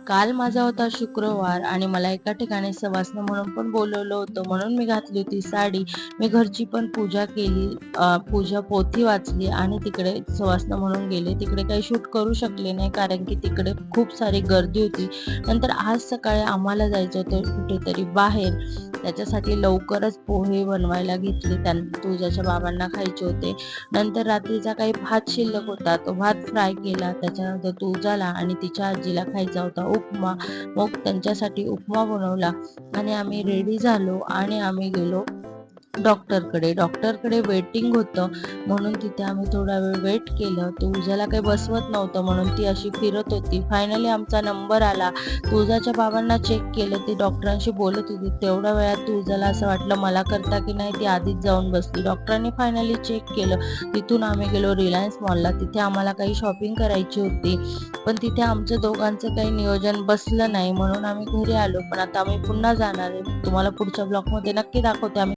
काल माझा होता शुक्रवार आणि मला एका ठिकाणी सवासण म्हणून पण बोलवलं होतं, म्हणून मी घातली होती साडी. मी घरची पण पूजा केली, पूजा पोथी वाचली आणि तिकडे सवासण म्हणून गेले. तिकडे काही शूट करू शकले नाही कारण की तिकडे खूप सारी गर्दी होती. नंतर आज सकाळी आम्हाला जायचं होतं कुठेतरी बाहेर. त्याच्यासाठी लवकरच पोहे बनवायला घेतले. तुळजाच्या बाबांना खायचे होते. नंतर रात्रीचा काही भात शिल्लक होता, तो भात फ्राय केला. त्याच्यानंतर तुळजाला आणि तिच्या आजीला खायचा होता उपमा. मग त्यांच्यासाठी उपमा बनवला आणि आम्ही रेडी झालो आणि आम्ही गेलो डॉक्टरकडे वेटिंग होतं, म्हणून तिथे आम्ही थोडा वेळ वेट केलं. तुळजाला काही बसवत नव्हतं म्हणून ती अशी फिरत होती. फायनली आमचा नंबर आला. तुळजाच्या बाबांना चेक केलं, ती डॉक्टरांशी बोलत होती. तेवढ्या वेळात तुळजाला असं वाटलं मला करता की नाही, ती आधीच जाऊन बसली. डॉक्टरांनी फायनली चेक केलं. तिथून आम्ही गेलो रिलायन्स मॉलला. तिथे आम्हाला काही शॉपिंग करायची होती, पण तिथे आमचं दोघांचं काही नियोजन बसलं नाही, म्हणून आम्ही घरी आलो. पण आता आम्ही पुन्हा जाणार आहे. तुम्हाला पुढच्या ब्लॉगमध्ये नक्की दाखवते आम्ही